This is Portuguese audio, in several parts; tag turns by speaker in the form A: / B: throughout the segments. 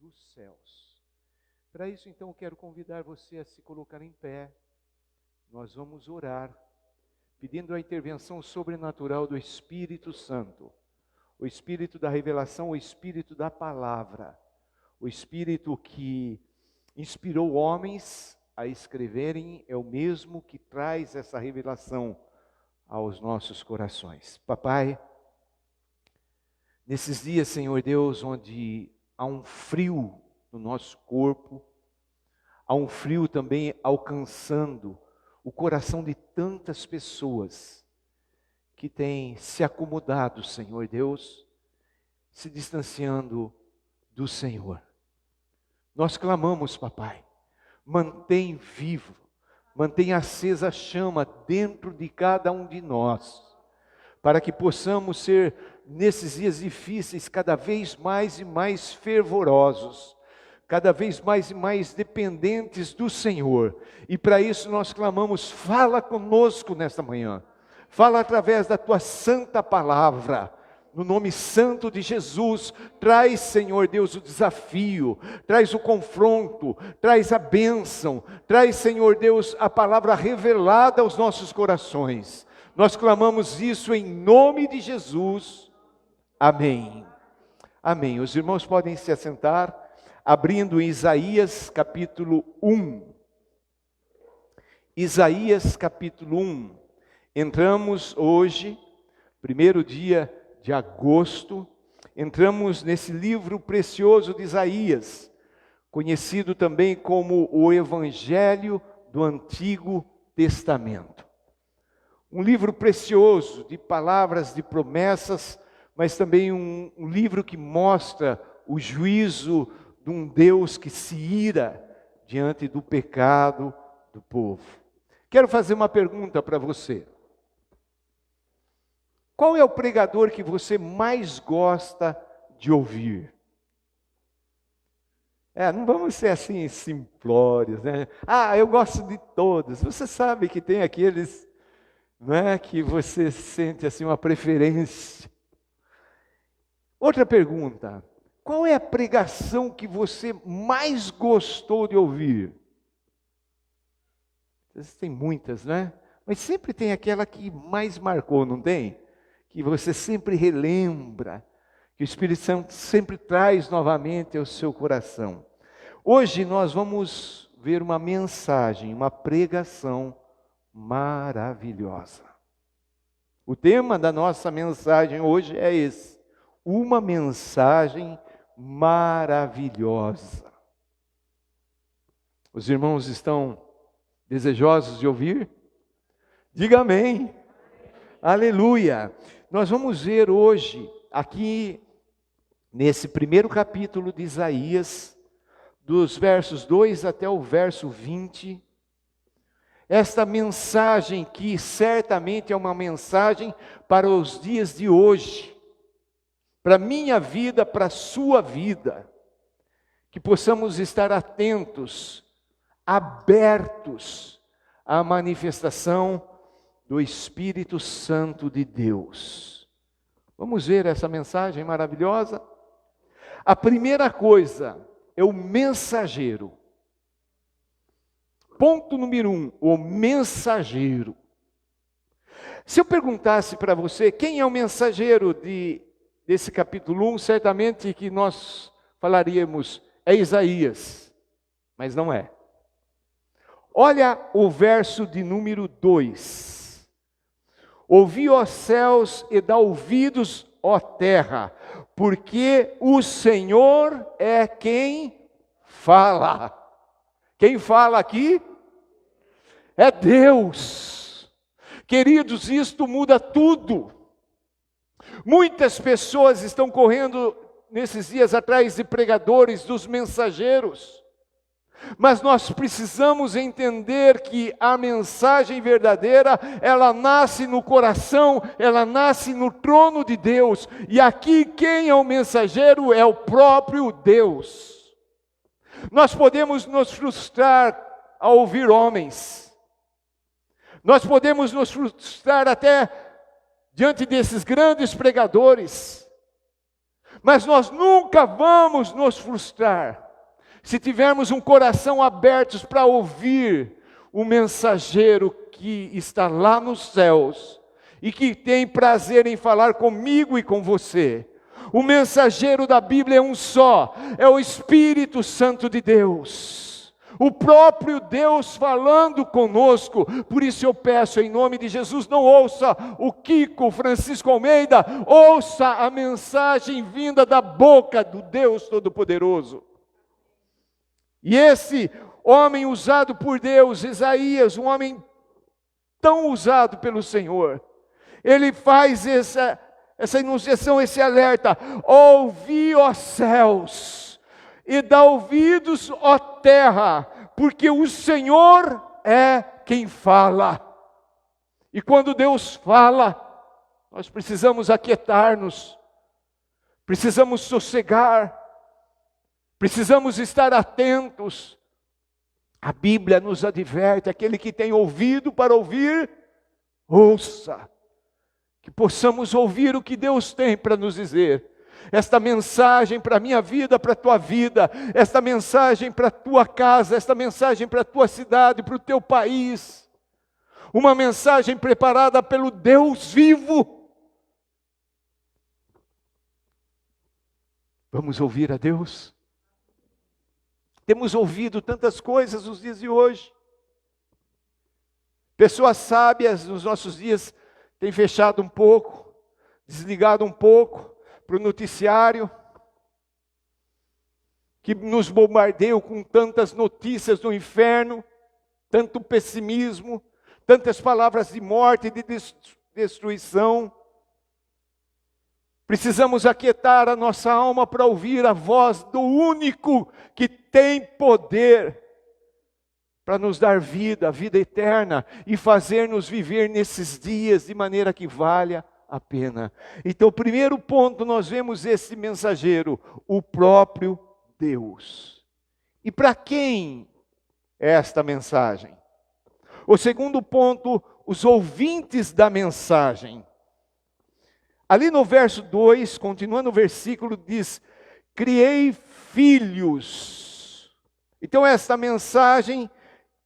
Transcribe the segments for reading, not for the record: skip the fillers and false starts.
A: dos céus. Para isso, então, quero convidar você a se colocar em pé. Nós vamos orar, pedindo a intervenção sobrenatural do Espírito Santo, o Espírito da revelação, o Espírito da palavra, o Espírito que inspirou homens a escreverem, é o mesmo que traz essa revelação aos nossos corações. Papai, nesses dias, Senhor Deus, onde há um frio no nosso corpo, há um frio também alcançando o coração de tantas pessoas que têm se acomodado, Senhor Deus, se distanciando do Senhor. Nós clamamos, papai, mantém vivo, mantém acesa a chama dentro de cada um de nós, para que possamos ser, nesses dias difíceis, cada vez mais e mais fervorosos, cada vez mais e mais dependentes do Senhor. E para isso nós clamamos, fala conosco nesta manhã, fala através da tua santa palavra, no nome santo de Jesus. Traz, Senhor Deus, o desafio, traz o confronto, traz a bênção, traz, Senhor Deus, a palavra revelada aos nossos corações. Nós clamamos isso em nome de Jesus. Amém. Amém. Os irmãos podem se assentar, abrindo Isaías capítulo 1. Isaías capítulo 1. Entramos hoje, primeiro dia de agosto, entramos nesse livro precioso de Isaías, conhecido também como o Evangelho do Antigo Testamento. Um livro precioso de palavras, de promessas, mas também um livro que mostra o juízo de um Deus que se ira diante do pecado do povo. Quero fazer uma pergunta para você. Qual é o pregador que você mais gosta de ouvir? Não vamos ser assim simplórios, né? Eu gosto de todos. Você sabe que tem aqueles, não é, que você sente assim uma preferência. Outra pergunta. Qual é a pregação que você mais gostou de ouvir? Tem muitas, né? Mas sempre tem aquela que mais marcou, não tem? Que você sempre relembra, que o Espírito Santo sempre traz novamente ao seu coração. Hoje nós vamos ver uma mensagem, uma pregação maravilhosa. O tema da nossa mensagem hoje é esse: uma mensagem maravilhosa. Os irmãos estão desejosos de ouvir? Diga amém. Aleluia. Nós vamos ver hoje, aqui, nesse primeiro capítulo de Isaías, dos versos 2 até o verso 20, esta mensagem que certamente é uma mensagem para os dias de hoje, para a minha vida, para a sua vida, que possamos estar atentos, abertos à manifestação do Espírito Santo de Deus. Vamos ver essa mensagem maravilhosa? A primeira coisa é o mensageiro. Ponto número 1, o mensageiro. Se eu perguntasse para você quem é o mensageiro desse capítulo 1, certamente que nós falaríamos, é Isaías, mas não é. Olha o verso de número 2. Ouvi, ó céus, e dá ouvidos, ó terra, porque o Senhor é quem fala. Quem fala aqui? É Deus. Queridos, isto muda tudo. Muitas pessoas estão correndo nesses dias atrás de pregadores, dos mensageiros. Mas nós precisamos entender que a mensagem verdadeira, ela nasce no coração, ela nasce no trono de Deus. E aqui quem é o mensageiro é o próprio Deus. Nós podemos nos frustrar ao ouvir homens. Nós podemos nos frustrar até diante desses grandes pregadores. Mas nós nunca vamos nos frustrar se tivermos um coração aberto para ouvir o mensageiro que está lá nos céus e que tem prazer em falar comigo e com você. O mensageiro da Bíblia é um só, é o Espírito Santo de Deus, o próprio Deus falando conosco. Por isso eu peço em nome de Jesus, não ouça o Kiko Francisco Almeida, ouça a mensagem vinda da boca do Deus Todo-Poderoso. E esse homem usado por Deus, Isaías, um homem tão usado pelo Senhor, ele faz essa enunciação, esse alerta: ouvi, ó céus, e dá ouvidos, ó terra, porque o Senhor é quem fala. E quando Deus fala, nós precisamos aquietar-nos, precisamos sossegar, precisamos estar atentos. A Bíblia nos adverte: aquele que tem ouvido para ouvir, ouça. Que possamos ouvir o que Deus tem para nos dizer. Esta mensagem para a minha vida, para a tua vida, esta mensagem para a tua casa, esta mensagem para a tua cidade, para o teu país. Uma mensagem preparada pelo Deus vivo. Vamos ouvir a Deus? Temos ouvido tantas coisas nos dias de hoje. Pessoas sábias nos nossos dias têm fechado um pouco, desligado um pouco para o noticiário, que nos bombardeiam com tantas notícias do inferno, tanto pessimismo, tantas palavras de morte e de destruição. Precisamos aquietar a nossa alma para ouvir a voz do único que tem poder para nos dar vida, vida eterna, e fazer-nos viver nesses dias de maneira que valha a pena. Então, o primeiro ponto, nós vemos esse mensageiro, o próprio Deus. E para quem é esta mensagem? O segundo ponto, os ouvintes da mensagem. Ali no verso 2, continuando o versículo, diz: criei filhos. Então esta mensagem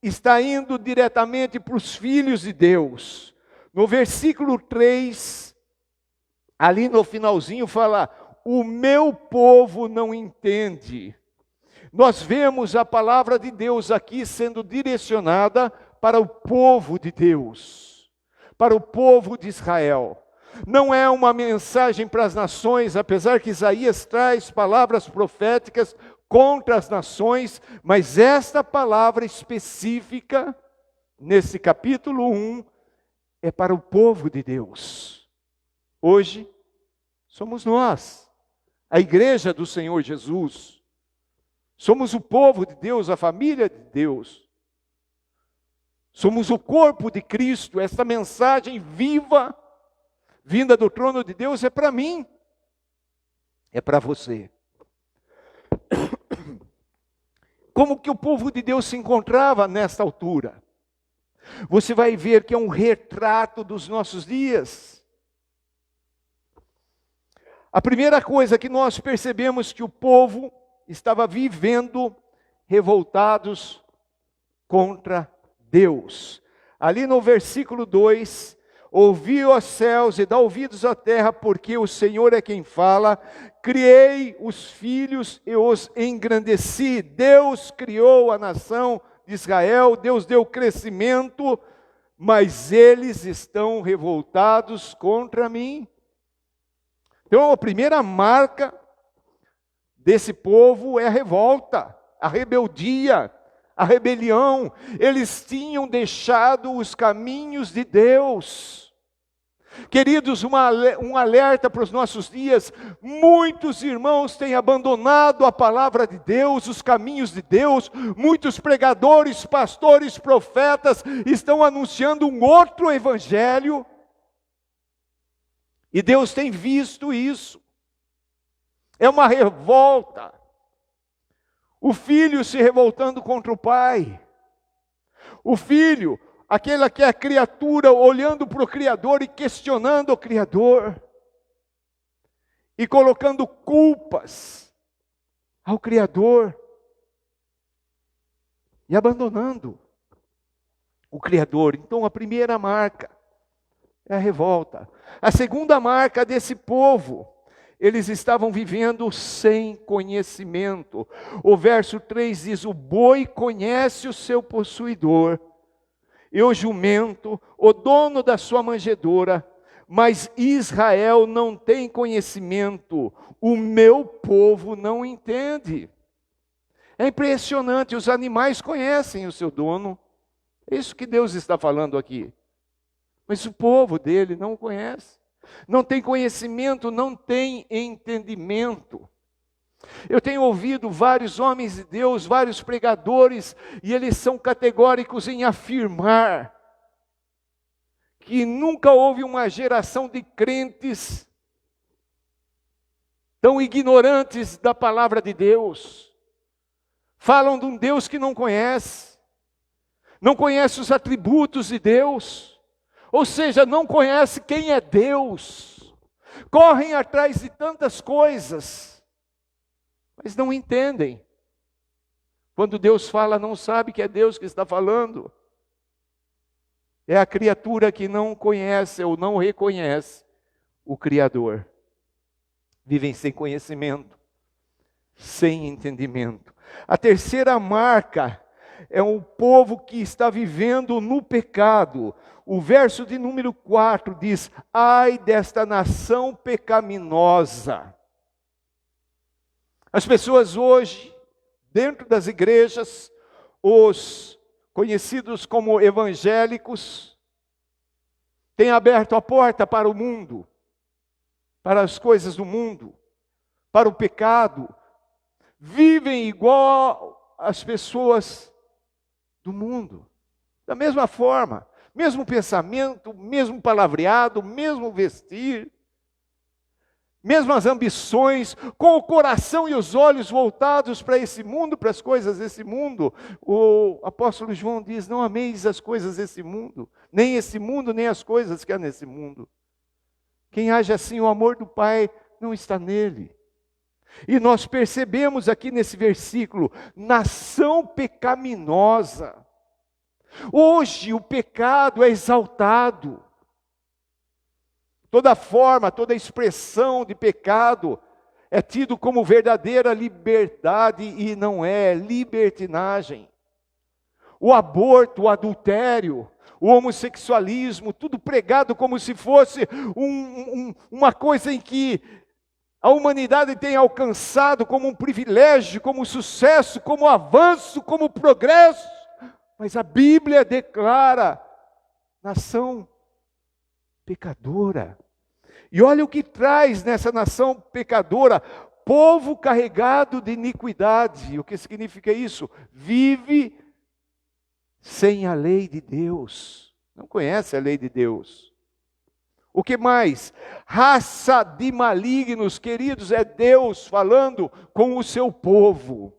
A: está indo diretamente para os filhos de Deus. No versículo 3, ali no finalzinho fala: o meu povo não entende. Nós vemos a palavra de Deus aqui sendo direcionada para o povo de Deus, para o povo de Israel. Não é uma mensagem para as nações, apesar que Isaías traz palavras proféticas contra as nações, mas esta palavra específica, nesse capítulo 1, é para o povo de Deus. Hoje, somos nós, a igreja do Senhor Jesus. Somos o povo de Deus, a família de Deus. Somos o corpo de Cristo. Esta mensagem viva, vinda do trono de Deus, é para mim, é para você. Como que o povo de Deus se encontrava nesta altura? Você vai ver que é um retrato dos nossos dias. A primeira coisa que nós percebemos, que o povo estava vivendo revoltados contra Deus. Ali no versículo 2, ouvi os céus e dá ouvidos à terra, porque o Senhor é quem fala. Criei os filhos e os engrandeci. Deus criou a nação de Israel, Deus deu crescimento, mas eles estão revoltados contra mim. Então a primeira marca desse povo é a revolta, a rebeldia, a rebelião. Eles tinham deixado os caminhos de Deus. Queridos, um alerta para os nossos dias: muitos irmãos têm abandonado a palavra de Deus, os caminhos de Deus. Muitos pregadores, pastores, profetas estão anunciando um outro evangelho. E Deus tem visto isso. É uma revolta. O filho se revoltando contra o pai. O filho, aquela que é a criatura, olhando para o Criador e questionando o Criador. e colocando culpas ao Criador e abandonando o Criador. Então a primeira marca é a revolta. A segunda marca desse povo, eles estavam vivendo sem conhecimento. O verso 3 diz: o boi conhece o seu possuidor, e o jumento, o dono da sua manjedoura, mas Israel não tem conhecimento, o meu povo não entende. É impressionante, os animais conhecem o seu dono, é isso que Deus está falando aqui. Mas o povo dele não conhece, não tem conhecimento, não tem entendimento. Eu tenho ouvido vários homens de Deus, vários pregadores, e eles são categóricos em afirmar que nunca houve uma geração de crentes tão ignorantes da palavra de Deus. Falam de um Deus que não conhece os atributos de Deus, ou seja, não conhece quem é Deus. Correm atrás de tantas coisas, mas não entendem. Quando Deus fala, não sabe que é Deus que está falando. É a criatura que não conhece ou não reconhece o Criador. Vivem sem conhecimento, sem entendimento. A terceira marca é um povo que está vivendo no pecado. O verso de número 4 diz: ai desta nação pecaminosa. As pessoas hoje, dentro das igrejas, os conhecidos como evangélicos, têm aberto a porta para o mundo, para as coisas do mundo, para o pecado. Vivem igual as pessoas do mundo, da mesma forma, mesmo pensamento, mesmo palavreado, mesmo vestir, mesmas ambições, com o coração e os olhos voltados para esse mundo, para as coisas desse mundo. O apóstolo João diz: não ameis as coisas desse mundo, nem esse mundo, nem as coisas que há nesse mundo. Quem age assim, o amor do Pai não está nele. E nós percebemos aqui nesse versículo, nação pecaminosa. Hoje o pecado é exaltado. Toda forma, toda expressão de pecado é tido como verdadeira liberdade e não é, libertinagem. O aborto, o adultério, o homossexualismo, tudo pregado como se fosse uma coisa em que a humanidade tem alcançado como um privilégio, como sucesso, como avanço, como progresso. Mas a Bíblia declara nação pecadora. E olha o que traz nessa nação pecadora: povo carregado de iniquidade. O que significa isso? Vive sem a lei de Deus. Não conhece a lei de Deus. O que mais? Raça de malignos, queridos, é Deus falando com o seu povo.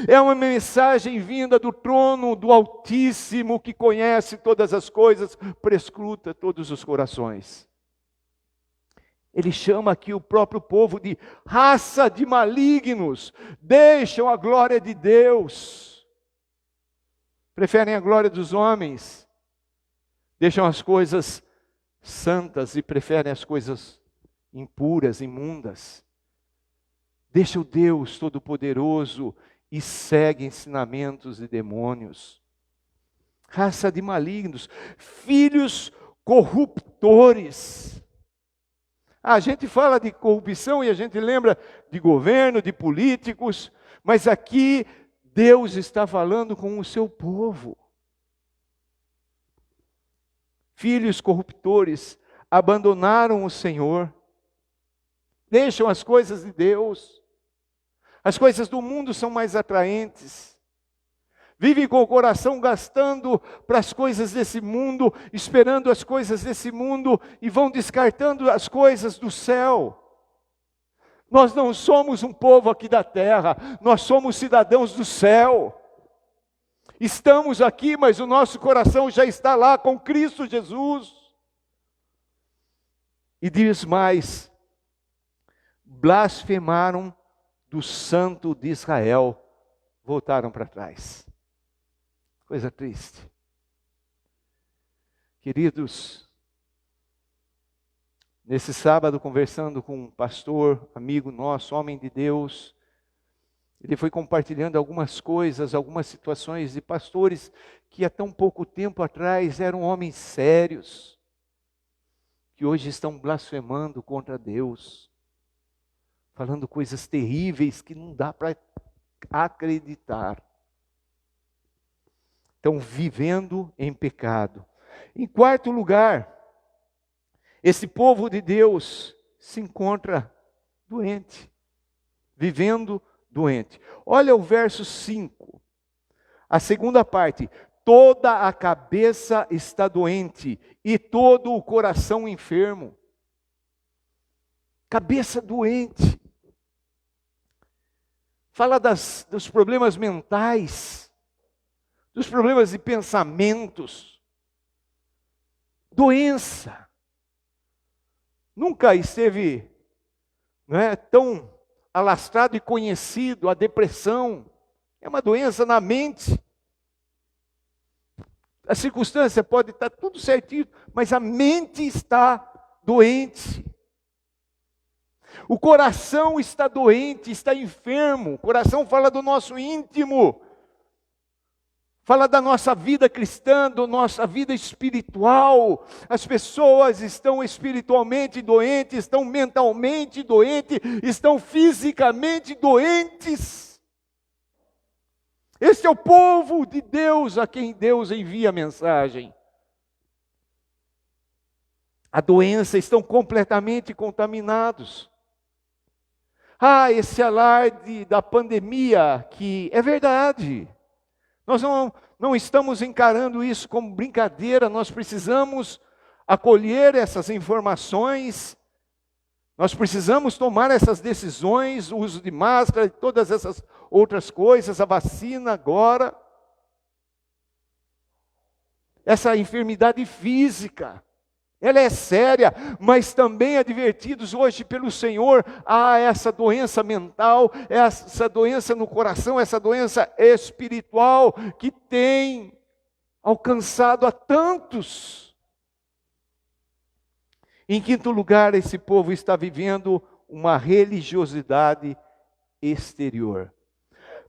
A: É uma mensagem vinda do trono do Altíssimo, que conhece todas as coisas, prescruta todos os corações. Ele chama aqui o próprio povo de raça de malignos. Deixam a glória de Deus. Preferem a glória dos homens. Deixam as coisas santas e preferem as coisas impuras, imundas. Deixa o Deus Todo-Poderoso e segue ensinamentos de demônios. Raça de malignos, filhos corruptores. A gente fala de corrupção e a gente lembra de governo, de políticos, mas aqui Deus está falando com o seu povo. Filhos corruptores abandonaram o Senhor, deixam as coisas de Deus. As coisas do mundo são mais atraentes. Vivem com o coração gastando para as coisas desse mundo, esperando as coisas desse mundo e vão descartando as coisas do céu. Nós não somos um povo aqui da terra, nós somos cidadãos do céu. Estamos aqui, mas o nosso coração já está lá com Cristo Jesus. E diz mais: blasfemaram do Santo de Israel, voltaram para trás. Coisa triste. Queridos, nesse sábado, conversando com um pastor, amigo nosso, homem de Deus, ele foi compartilhando algumas coisas, algumas situações de pastores que há tão pouco tempo atrás eram homens sérios, que hoje estão blasfemando contra Deus, falando coisas terríveis que não dá para acreditar. Estão vivendo em pecado. Em quarto lugar, esse povo de Deus se encontra doente, vivendo doente. Olha o verso 5, a segunda parte. Toda a cabeça está doente e todo o coração enfermo. Cabeça doente. Fala dos problemas mentais, dos problemas de pensamentos. Doença. Nunca esteve, tão alastrado e conhecido a depressão. É uma doença na mente. A circunstância pode estar tudo certinho, mas a mente está doente. O coração está doente, está enfermo. O coração fala do nosso íntimo. Fala da nossa vida cristã, da nossa vida espiritual. As pessoas estão espiritualmente doentes, estão mentalmente doentes, estão fisicamente doentes. Este é o povo de Deus a quem Deus envia a mensagem. A doença, estão completamente contaminados. Esse alarde da pandemia, que é verdade. Nós não estamos encarando isso como brincadeira, nós precisamos acolher essas informações, nós precisamos tomar essas decisões, o uso de máscara e todas essas outras coisas, a vacina agora. Essa enfermidade física, ela é séria, mas também advertidos hoje pelo Senhor, essa doença mental, essa doença no coração, essa doença espiritual que tem alcançado a tantos. Em quinto lugar, esse povo está vivendo uma religiosidade exterior.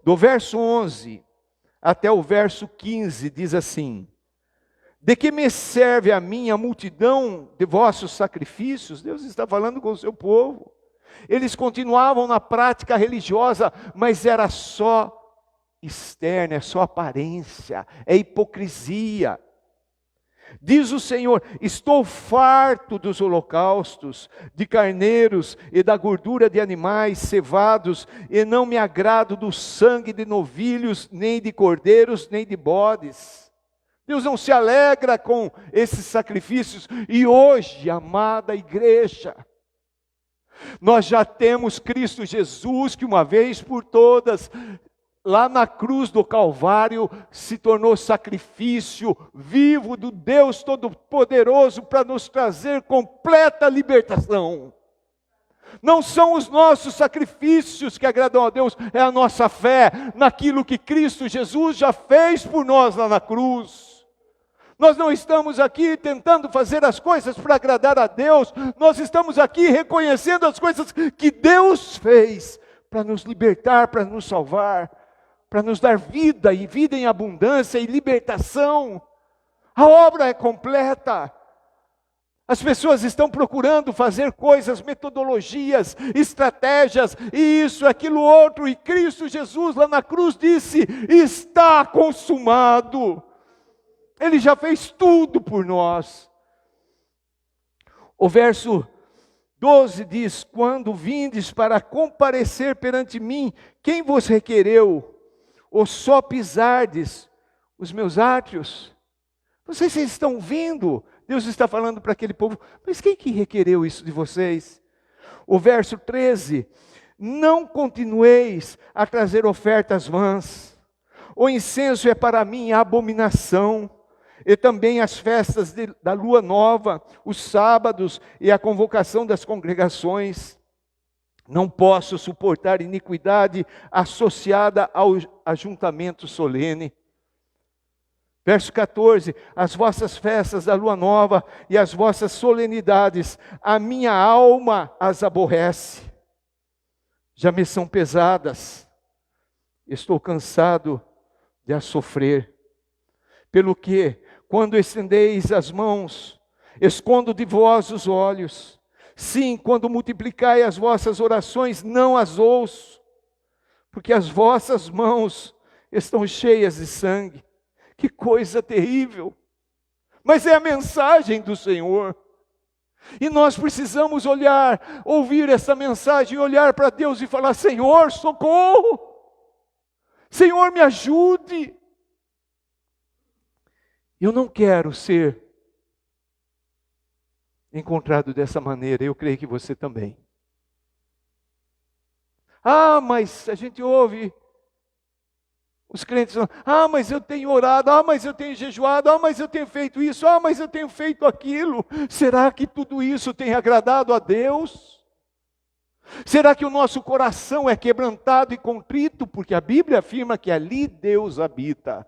A: Do verso 11 até o verso 15 diz assim: de que me serve a mim a multidão de vossos sacrifícios? Deus está falando com o seu povo. Eles continuavam na prática religiosa, mas era só externa, é só aparência, é hipocrisia. Diz o Senhor: estou farto dos holocaustos, de carneiros e da gordura de animais cevados, e não me agrado do sangue de novilhos, nem de cordeiros, nem de bodes. Deus não se alegra com esses sacrifícios. E hoje, amada igreja, nós já temos Cristo Jesus, que uma vez por todas, lá na cruz do Calvário, se tornou sacrifício vivo do Deus Todo-Poderoso para nos trazer completa libertação. Não são os nossos sacrifícios que agradam a Deus, é a nossa fé naquilo que Cristo Jesus já fez por nós lá na cruz. Nós não estamos aqui tentando fazer as coisas para agradar a Deus, nós estamos aqui reconhecendo as coisas que Deus fez para nos libertar, para nos salvar, para nos dar vida e vida em abundância e libertação. A obra é completa. As pessoas estão procurando fazer coisas, metodologias, estratégias, e isso, aquilo, outro, e Cristo Jesus lá na cruz disse: está consumado. Ele já fez tudo por nós. O verso 12 diz: quando vindes para comparecer perante mim, quem vos requereu? Ou só pisardes os meus átrios? Vocês estão vindo? Deus está falando para aquele povo, mas quem que requereu isso de vocês? O verso 13: não continueis a trazer ofertas vãs. O incenso é para mim a abominação. E também as festas da lua nova, os sábados e a convocação das congregações. Não posso suportar iniquidade associada ao ajuntamento solene. Verso 14, as vossas festas da lua nova e as vossas solenidades, a minha alma as aborrece. Já me são pesadas, estou cansado de as sofrer. Pelo que, quando estendeis as mãos, escondo de vós os olhos. Sim, quando multiplicai as vossas orações, não as ouço, porque as vossas mãos estão cheias de sangue. Que coisa terrível! Mas é a mensagem do Senhor. E nós precisamos olhar, ouvir essa mensagem, olhar para Deus e falar: Senhor, socorro! Senhor, me ajude! Eu não quero ser encontrado dessa maneira, eu creio que você também. Mas a gente ouve os crentes falam: mas eu tenho orado, mas eu tenho jejuado, mas eu tenho feito isso, mas eu tenho feito aquilo. Será que tudo isso tem agradado a Deus? Será que o nosso coração é quebrantado e contrito? Porque a Bíblia afirma que ali Deus habita.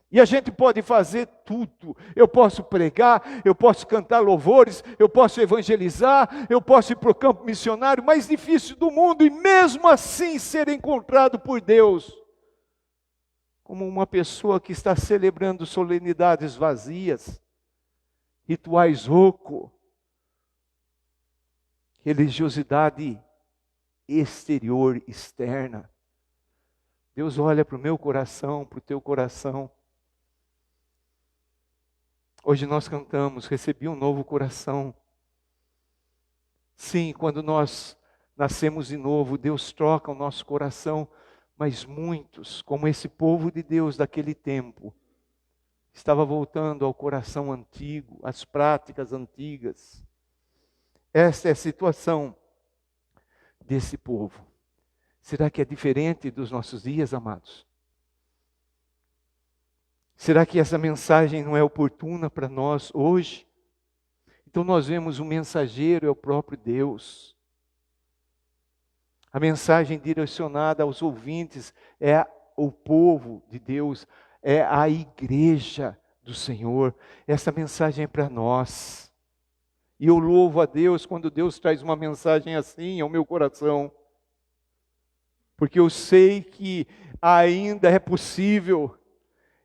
A: E a gente pode fazer tudo. Eu posso pregar, eu posso cantar louvores, eu posso evangelizar, eu posso ir para o campo missionário mais difícil do mundo, e mesmo assim ser encontrado por Deus como uma pessoa que está celebrando solenidades vazias, rituais oco, religiosidade exterior, externa. Deus olha para o meu coração, para o teu coração. Hoje nós cantamos: recebi um novo coração. Sim, quando nós nascemos de novo, Deus troca o nosso coração. Mas muitos, como esse povo de Deus daquele tempo, estava voltando ao coração antigo, às práticas antigas. Esta é a situação desse povo. Será que é diferente dos nossos dias, amados? Será que essa mensagem não é oportuna para nós hoje? Então nós vemos o mensageiro é o próprio Deus. A mensagem direcionada aos ouvintes é o povo de Deus, é a igreja do Senhor. Essa mensagem é para nós. E eu louvo a Deus quando Deus traz uma mensagem assim ao meu coração. Porque eu sei que ainda é possível.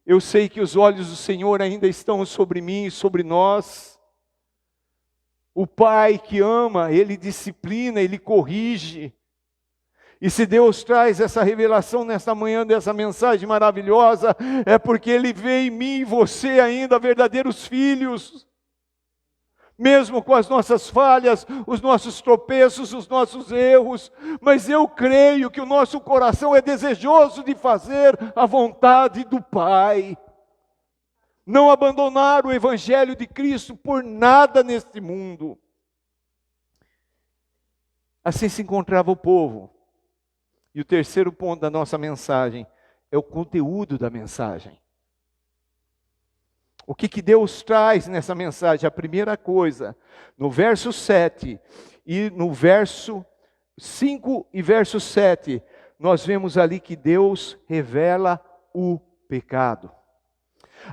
A: Eu sei que os olhos do Senhor ainda estão sobre mim e sobre nós. O Pai que ama, Ele disciplina, Ele corrige. E se Deus traz essa revelação nesta manhã, dessa mensagem maravilhosa, é porque Ele vê em mim e você ainda verdadeiros filhos. Mesmo com as nossas falhas, os nossos tropeços, os nossos erros. Mas eu creio que o nosso coração é desejoso de fazer a vontade do Pai. Não abandonar o Evangelho de Cristo por nada neste mundo. Assim se encontrava o povo. E o terceiro ponto da nossa mensagem é o conteúdo da mensagem. O que Deus traz nessa mensagem? A primeira coisa, no verso 7 e no verso 5 e verso 7, nós vemos ali que Deus revela o pecado.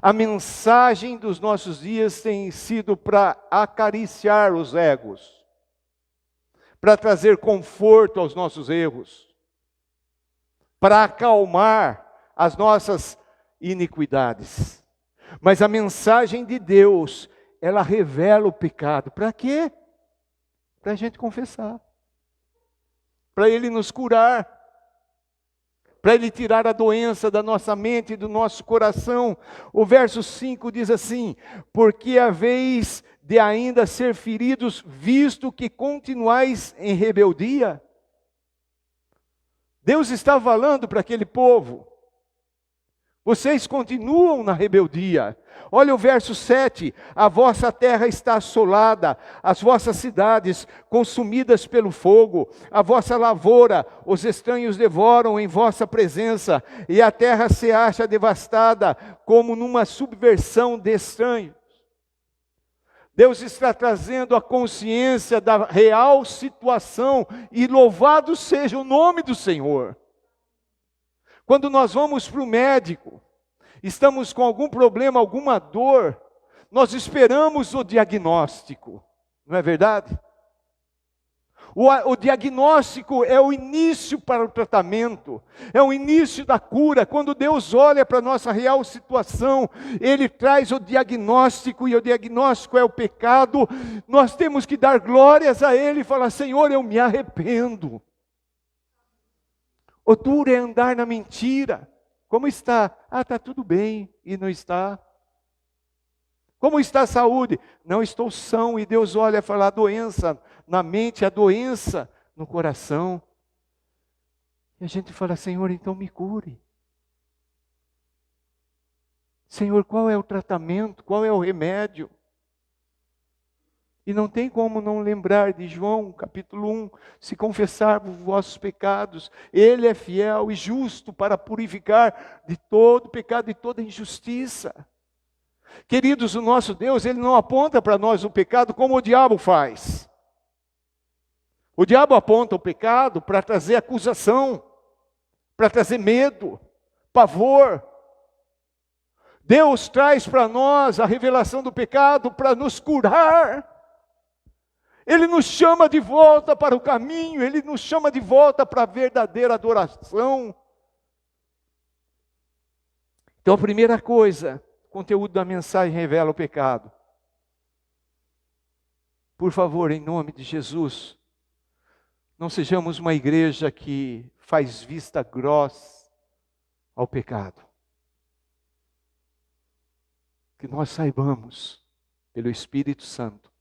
A: A mensagem dos nossos dias tem sido para acariciar os egos, para trazer conforto aos nossos erros, para acalmar as nossas iniquidades. Mas a mensagem de Deus, ela revela o pecado. Para quê? Para a gente confessar. Para Ele nos curar. Para Ele tirar a doença da nossa mente e do nosso coração. O verso 5 diz assim: porque haveis de ainda ser feridos, visto que continuais em rebeldia. Deus está falando para aquele povo: vocês continuam na rebeldia. Olha o verso 7, a vossa terra está assolada, as vossas cidades consumidas pelo fogo, a vossa lavoura os estranhos devoram em vossa presença, e a terra se acha devastada como numa subversão de estranhos. Deus está trazendo a consciência da real situação, e louvado seja o nome do Senhor. Quando nós vamos para o médico, estamos com algum problema, alguma dor, nós esperamos o diagnóstico, não é verdade? O diagnóstico é o início para o tratamento, é o início da cura. Quando Deus olha para a nossa real situação, Ele traz o diagnóstico, e o diagnóstico é o pecado. Nós temos que dar glórias a Ele e falar: Senhor, eu me arrependo. O duro é andar na mentira. Como está? Está tudo bem, e não está. Como está a saúde? Não estou são, e Deus olha e fala: a doença na mente, a doença no coração. E a gente fala: Senhor, então me cure. Senhor, qual é o tratamento? Qual é o remédio? E não tem como não lembrar de João, capítulo 1, se confessarmos os vossos pecados, Ele é fiel e justo para purificar de todo pecado e toda injustiça. Queridos, o nosso Deus, Ele não aponta para nós o pecado como o diabo faz. O diabo aponta o pecado para trazer acusação, para trazer medo, pavor. Deus traz para nós a revelação do pecado para nos curar. Ele nos chama de volta para o caminho, Ele nos chama de volta para a verdadeira adoração. Então, a primeira coisa, o conteúdo da mensagem revela o pecado. Por favor, em nome de Jesus, não sejamos uma igreja que faz vista grossa ao pecado. Que nós saibamos, pelo Espírito Santo,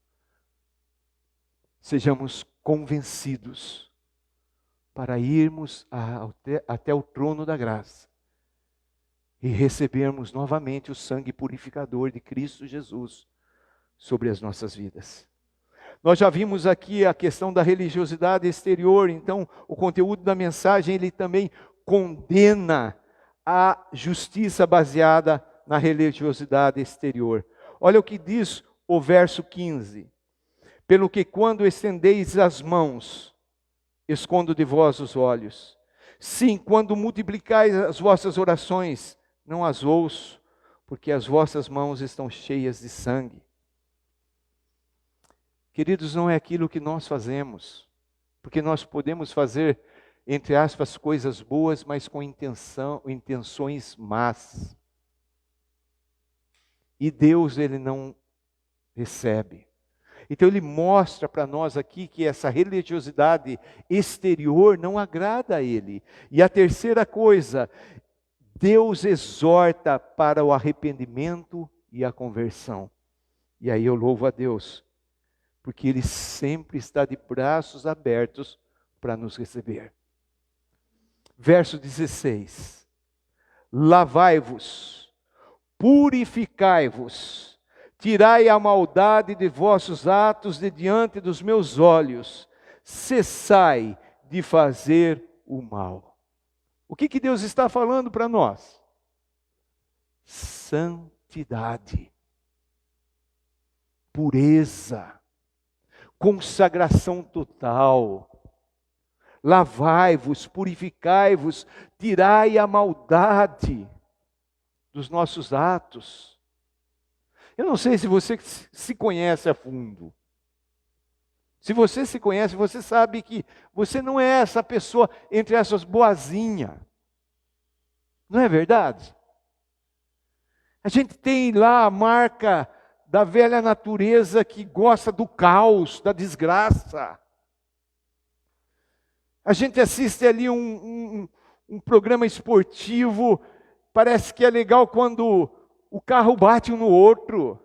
A: sejamos convencidos para irmos até o trono da graça e recebermos novamente o sangue purificador de Cristo Jesus sobre as nossas vidas. Nós já vimos aqui a questão da religiosidade exterior, então o conteúdo da mensagem, ele também condena a justiça baseada na religiosidade exterior. Olha o que diz o verso 15. Pelo que quando estendeis as mãos, escondo de vós os olhos. Sim, quando multiplicais as vossas orações, não as ouço, porque as vossas mãos estão cheias de sangue. Queridos, não é aquilo que nós fazemos, porque nós podemos fazer, entre aspas, coisas boas, mas com intenções más. E Deus, Ele não recebe. Então Ele mostra para nós aqui que essa religiosidade exterior não agrada a Ele. E a terceira coisa, Deus exorta para o arrependimento e a conversão. E aí eu louvo a Deus, porque Ele sempre está de braços abertos para nos receber. Verso 16. Lavai-vos, purificai-vos, tirai a maldade de vossos atos de diante dos meus olhos, cessai de fazer o mal. O que Deus está falando para nós? Santidade, pureza, consagração total. Lavai-vos, purificai-vos, tirai a maldade dos nossos atos. Eu não sei se você se conhece a fundo. Se você se conhece, você sabe que você não é essa pessoa entre essas boazinha. Não é verdade? A gente tem lá a marca da velha natureza que gosta do caos, da desgraça. A gente assiste ali um programa esportivo, parece que é legal quando o carro bate um no outro,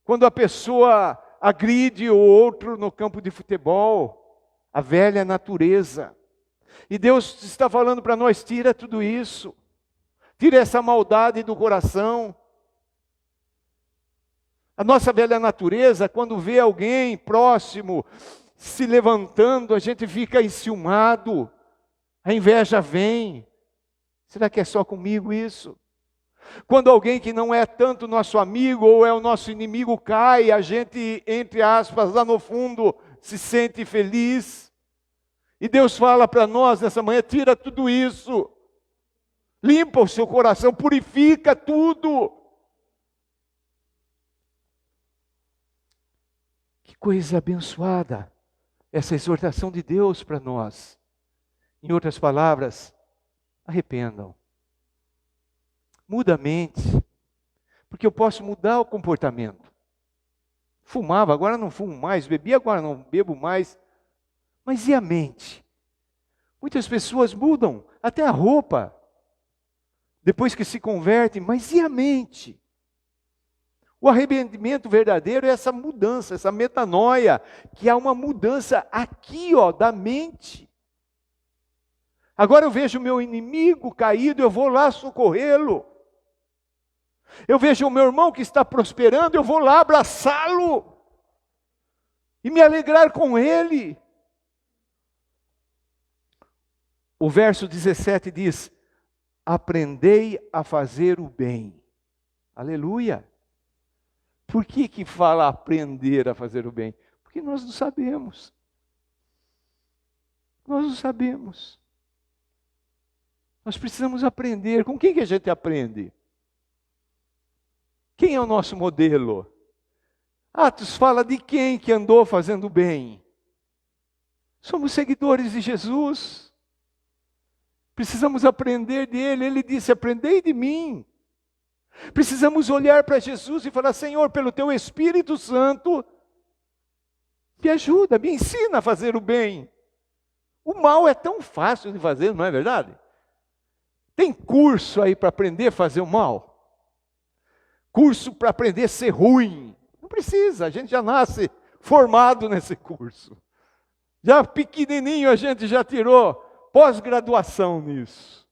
A: quando a pessoa agride o outro no campo de futebol, a velha natureza. E Deus está falando para nós: tira tudo isso, tira essa maldade do coração. A nossa velha natureza, quando vê alguém próximo se levantando, a gente fica enciumado, a inveja vem. Será que é só comigo isso? Quando alguém que não é tanto nosso amigo ou é o nosso inimigo cai, a gente, entre aspas, lá no fundo, se sente feliz. E Deus fala para nós nessa manhã: tira tudo isso. Limpa o seu coração, purifica tudo. Que coisa abençoada essa exortação de Deus para nós. Em outras palavras, arrependam. Muda a mente, porque eu posso mudar o comportamento. Fumava, agora não fumo mais, bebia, agora não bebo mais. Mas e a mente? Muitas pessoas mudam até a roupa, depois que se convertem, mas e a mente? O arrependimento verdadeiro é essa mudança, essa metanoia, que há uma mudança aqui, da mente. Agora eu vejo o meu inimigo caído, eu vou lá socorrê-lo. Eu vejo o meu irmão que está prosperando, eu vou lá abraçá-lo e me alegrar com ele. O verso 17 diz: aprendei a fazer o bem. Aleluia. Por que fala aprender a fazer o bem? Porque nós não sabemos. Nós não sabemos. Nós precisamos aprender. Com quem que a gente aprende? Quem é o nosso modelo? Atos fala de quem que andou fazendo bem. Somos seguidores de Jesus. Precisamos aprender dele. Ele disse: aprendei de mim. Precisamos olhar para Jesus e falar: Senhor, pelo teu Espírito Santo, me ajuda, me ensina a fazer o bem. O mal é tão fácil de fazer, não é verdade? Tem curso aí para aprender a fazer o mal? Curso para aprender a ser ruim? Não precisa, a gente já nasce formado nesse curso. Já pequenininho a gente já tirou pós-graduação nisso.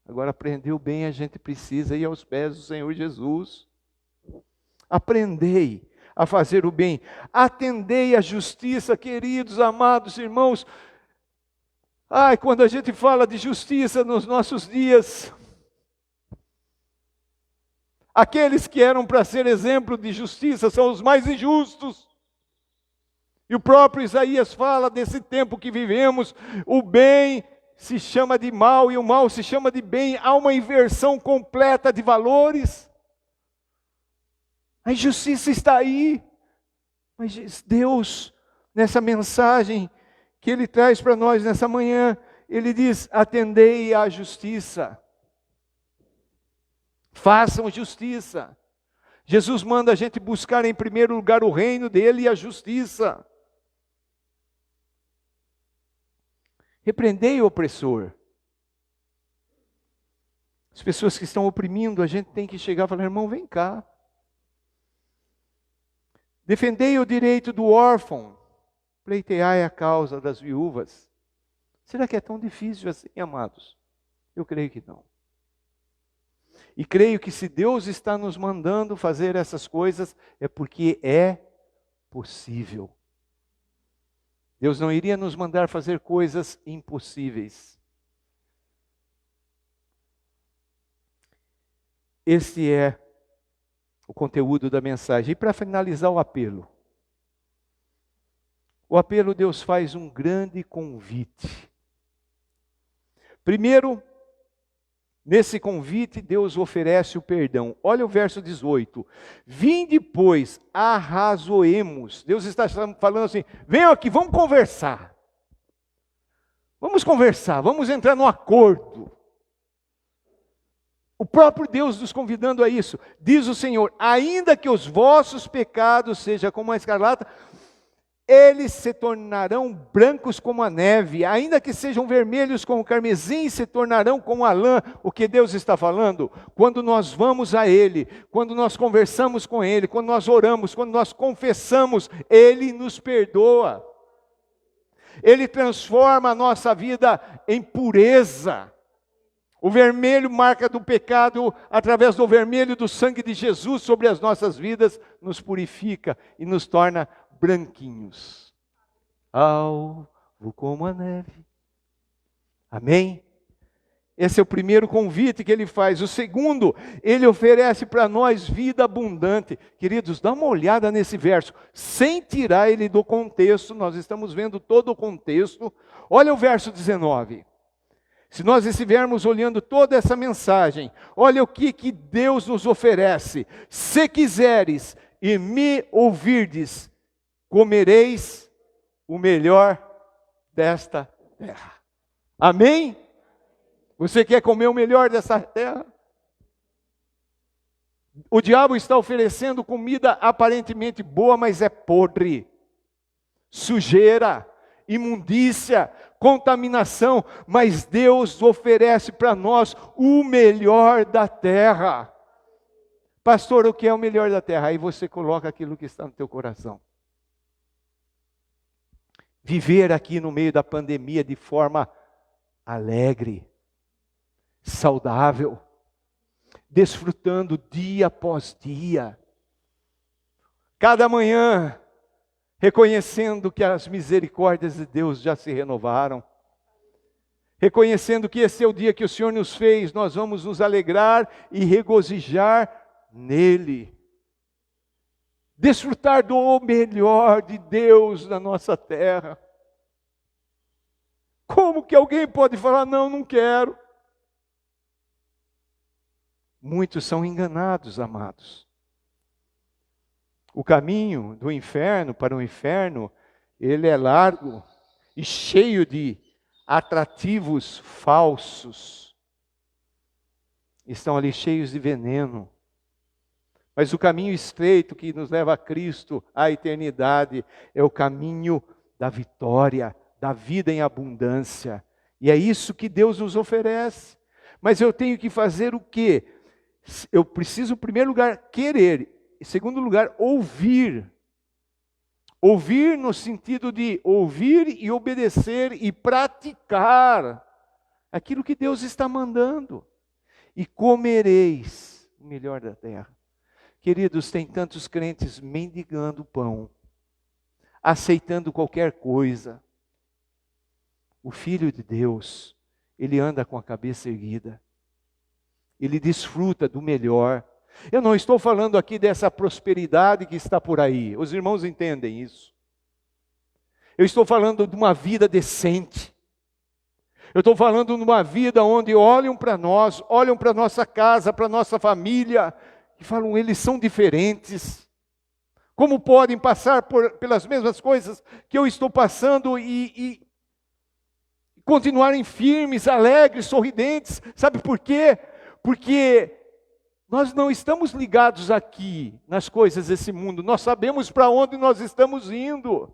A: Agora, aprender o bem, a gente precisa ir aos pés do Senhor Jesus. Aprendei a fazer o bem. Atendei à justiça, queridos, amados irmãos. Quando a gente fala de justiça nos nossos dias, aqueles que eram para ser exemplo de justiça são os mais injustos. E o próprio Isaías fala desse tempo que vivemos: o bem se chama de mal e o mal se chama de bem. Há uma inversão completa de valores. A injustiça está aí. Mas Deus, nessa mensagem que Ele traz para nós nessa manhã, Ele diz: atendei à justiça. Façam justiça. Jesus manda a gente buscar em primeiro lugar o reino dEle e a justiça. Repreendei o opressor. As pessoas que estão oprimindo, a gente tem que chegar e falar: irmão, vem cá. Defendei o direito do órfão. Pleiteai a causa das viúvas. Será que é tão difícil assim, amados? Eu creio que não. E creio que se Deus está nos mandando fazer essas coisas, é porque é possível. Deus não iria nos mandar fazer coisas impossíveis. Esse é o conteúdo da mensagem. E para finalizar o apelo. O apelo, Deus faz um grande convite. Primeiro, nesse convite, Deus oferece o perdão. Olha o verso 18. Vinde, pois, arrazoemos. Deus está falando assim: venham aqui, vamos conversar. Vamos conversar, vamos entrar num acordo. O próprio Deus nos convidando a isso. Diz o Senhor: ainda que os vossos pecados sejam como a escarlata, eles se tornarão brancos como a neve, ainda que sejam vermelhos como o carmesim, se tornarão como a lã. O que Deus está falando? Quando nós vamos a Ele, quando nós conversamos com Ele, quando nós oramos, quando nós confessamos, Ele nos perdoa. Ele transforma a nossa vida em pureza. O vermelho marca do pecado, através do vermelho do sangue de Jesus sobre as nossas vidas, nos purifica e nos torna branquinhos, alvo como a neve. Amém? Esse é o primeiro convite que ele faz. O segundo, ele oferece para nós vida abundante. Queridos, dá uma olhada nesse verso, sem tirar ele do contexto, nós estamos vendo todo o contexto. Olha o verso 19. Se nós estivermos olhando toda essa mensagem, olha o que Deus nos oferece. Se quiseres e me ouvirdes, comereis o melhor desta terra. Amém? Você quer comer o melhor dessa terra? O diabo está oferecendo comida aparentemente boa, mas é podre. Sujeira, imundícia, contaminação. Mas Deus oferece para nós o melhor da terra. Pastor, o que é o melhor da terra? Aí você coloca aquilo que está no teu coração. Viver aqui no meio da pandemia de forma alegre, saudável, desfrutando dia após dia, cada manhã, reconhecendo que as misericórdias de Deus já se renovaram, reconhecendo que esse é o dia que o Senhor nos fez, nós vamos nos alegrar e regozijar nele, desfrutar do melhor de Deus na nossa terra. Como que alguém pode falar, não quero? Muitos são enganados, amados. O caminho do inferno para o inferno, ele é largo e cheio de atrativos falsos. Estão ali cheios de veneno. Mas o caminho estreito que nos leva a Cristo, à eternidade, é o caminho da vitória, da vida em abundância. E é isso que Deus nos oferece. Mas eu tenho que fazer o quê? Eu preciso, em primeiro lugar, querer. Em segundo lugar, ouvir. Ouvir no sentido de ouvir e obedecer e praticar aquilo que Deus está mandando. E comereis o melhor da terra. Queridos, tem tantos crentes mendigando pão, aceitando qualquer coisa. O Filho de Deus, ele anda com a cabeça erguida. Ele desfruta do melhor. Eu não estou falando aqui dessa prosperidade que está por aí. Os irmãos entendem isso. Eu estou falando de uma vida decente. Eu estou falando de uma vida onde olham para nós, olham para nossa casa, para nossa família, e falam, eles são diferentes. Como podem passar pelas mesmas coisas que eu estou passando e continuarem firmes, alegres, sorridentes? Sabe por quê? Porque nós não estamos ligados aqui nas coisas desse mundo. Nós sabemos para onde nós estamos indo.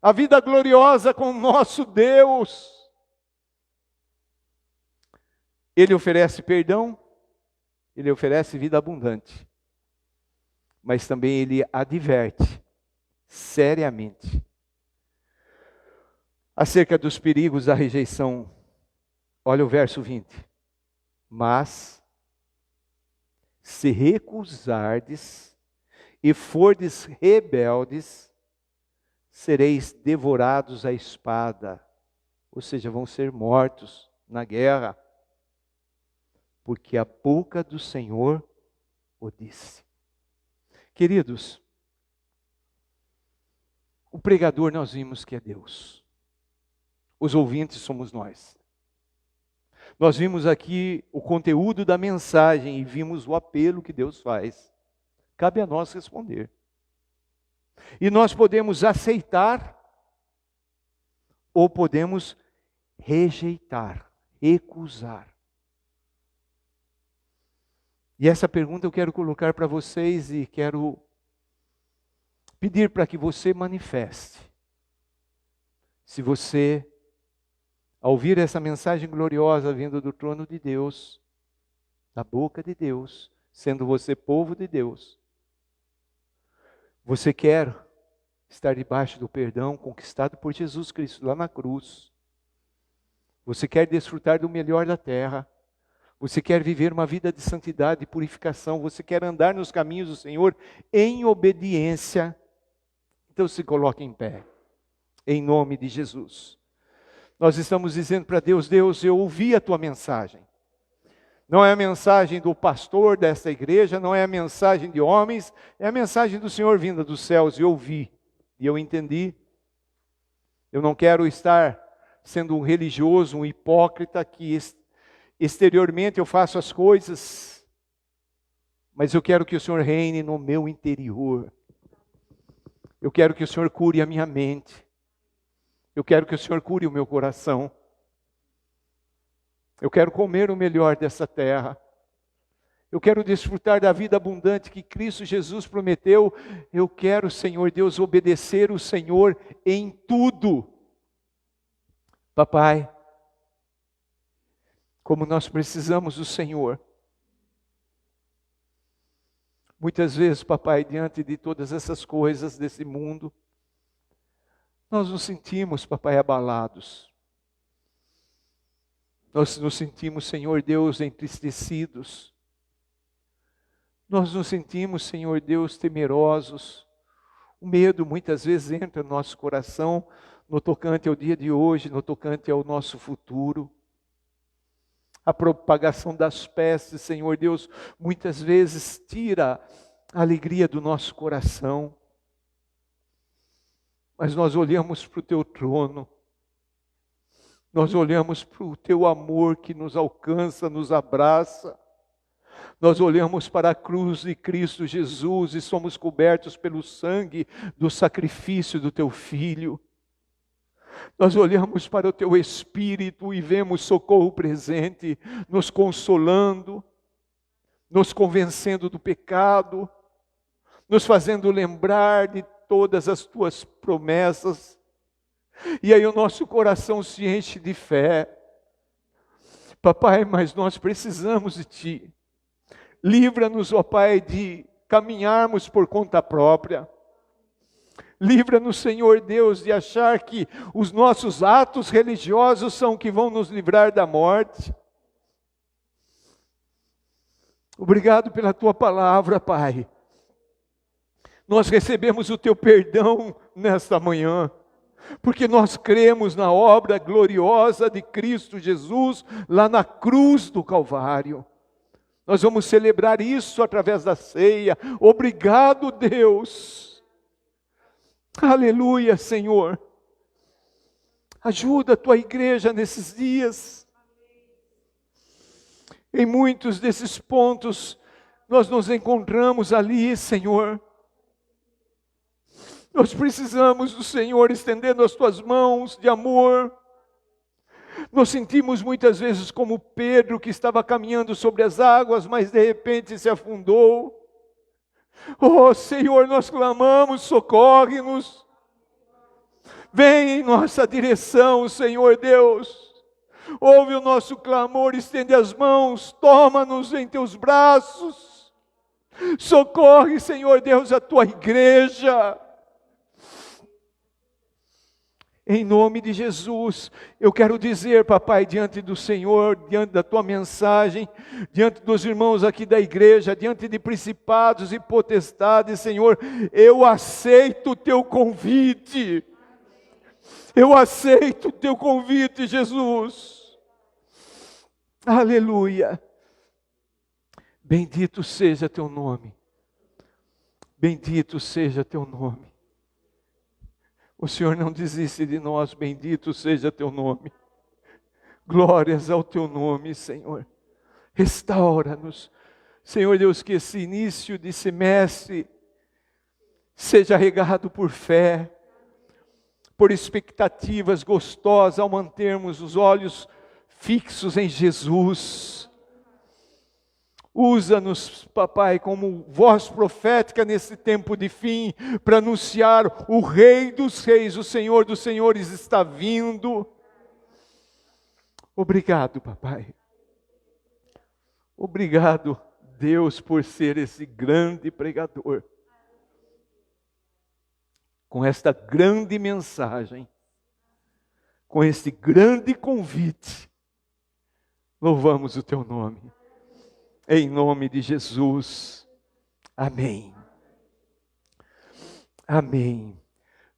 A: A vida gloriosa com o nosso Deus. Ele oferece perdão, ele oferece vida abundante. Mas também ele adverte seriamente acerca dos perigos da rejeição. Olha o verso 20. Mas, se recusardes e fordes rebeldes, sereis devorados à espada, ou seja, vão ser mortos na guerra, porque a boca do Senhor o disse. Queridos, o pregador nós vimos que é Deus, os ouvintes somos nós. Nós vimos aqui o conteúdo da mensagem e vimos o apelo que Deus faz. Cabe a nós responder. E nós podemos aceitar ou podemos rejeitar, recusar. E essa pergunta eu quero colocar para vocês e quero pedir para que você manifeste. Se você, ao ouvir essa mensagem gloriosa vindo do trono de Deus, da boca de Deus, sendo você povo de Deus, você quer estar debaixo do perdão conquistado por Jesus Cristo lá na cruz. Você quer desfrutar do melhor da terra. Você quer viver uma vida de santidade e purificação. Você quer andar nos caminhos do Senhor em obediência. Então se coloque em pé, em nome de Jesus. Nós estamos dizendo para Deus: Deus, eu ouvi a tua mensagem. Não é a mensagem do pastor dessa igreja, não é a mensagem de homens, é a mensagem do Senhor vinda dos céus. E eu ouvi, e eu entendi. Eu não quero estar sendo um religioso, um hipócrita, que exteriormente eu faço as coisas, mas eu quero que o Senhor reine no meu interior. Eu quero que o Senhor cure a minha mente. Eu quero que o Senhor cure o meu coração. Eu quero comer o melhor dessa terra. Eu quero desfrutar da vida abundante que Cristo Jesus prometeu. Eu quero, Senhor Deus, obedecer o Senhor em tudo. Papai, como nós precisamos do Senhor. Muitas vezes, papai, diante de todas essas coisas desse mundo, nós nos sentimos, papai, abalados. Nós nos sentimos, Senhor Deus, entristecidos. Nós nos sentimos, Senhor Deus, temerosos. O medo muitas vezes entra no nosso coração, no tocante ao dia de hoje, no tocante ao nosso futuro. A propagação das pestes, Senhor Deus, muitas vezes tira a alegria do nosso coração. Mas nós olhamos para o teu trono, nós olhamos para o teu amor que nos alcança, nos abraça. Nós olhamos para a cruz de Cristo Jesus e somos cobertos pelo sangue do sacrifício do teu Filho. Nós olhamos para o teu Espírito e vemos socorro presente, nos consolando, nos convencendo do pecado, nos fazendo lembrar de todas as tuas promessas. E aí o nosso coração se enche de fé. Papai, mas nós precisamos de Ti. Livra-nos, ó Pai, de caminharmos por conta própria. Livra-nos, Senhor Deus, de achar que os nossos atos religiosos são que vão nos livrar da morte. Obrigado pela Tua palavra, Pai. Nós recebemos o Teu perdão nesta manhã, porque nós cremos na obra gloriosa de Cristo Jesus, lá na cruz do Calvário. Nós vamos celebrar isso através da ceia. Obrigado, Deus. Aleluia, Senhor. Ajuda a Tua igreja nesses dias. Em muitos desses pontos, nós nos encontramos ali, Senhor. Nós precisamos do Senhor estendendo as Tuas mãos de amor. Nos sentimos muitas vezes como Pedro, que estava caminhando sobre as águas, mas de repente se afundou. Oh Senhor, nós clamamos, socorre-nos. Vem em nossa direção, Senhor Deus. Ouve o nosso clamor, estende as mãos, toma-nos em Teus braços. Socorre, Senhor Deus, a Tua igreja. Em nome de Jesus, eu quero dizer, papai, diante do Senhor, diante da Tua mensagem, diante dos irmãos aqui da igreja, diante de principados e potestades, Senhor, eu aceito o Teu convite. Eu aceito o Teu convite, Jesus. Aleluia. Bendito seja Teu nome. Bendito seja Teu nome. O Senhor não desiste de nós, bendito seja Teu nome. Glórias ao Teu nome, Senhor. Restaura-nos. Senhor Deus, que esse início de semestre seja regado por fé, por expectativas gostosas, ao mantermos os olhos fixos em Jesus. Usa-nos, papai, como voz profética nesse tempo de fim, para anunciar o Rei dos Reis, o Senhor dos Senhores está vindo. Obrigado, papai. Obrigado, Deus, por ser esse grande pregador. Com esta grande mensagem, com este grande convite, louvamos o Teu nome. Em nome de Jesus. Amém. Amém.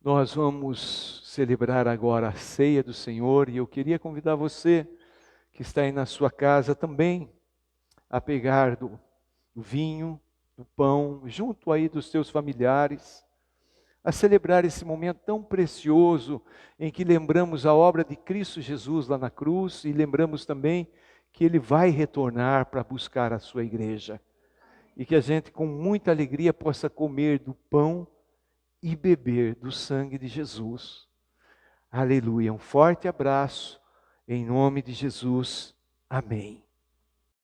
A: Nós vamos celebrar agora a ceia do Senhor e eu queria convidar você que está aí na sua casa também a pegar do vinho, do pão, junto aí dos seus familiares, a celebrar esse momento tão precioso em que lembramos a obra de Cristo Jesus lá na cruz e lembramos também que Ele vai retornar para buscar a sua igreja. E que a gente com muita alegria possa comer do pão e beber do sangue de Jesus. Aleluia. Um forte abraço, em nome de Jesus. Amém.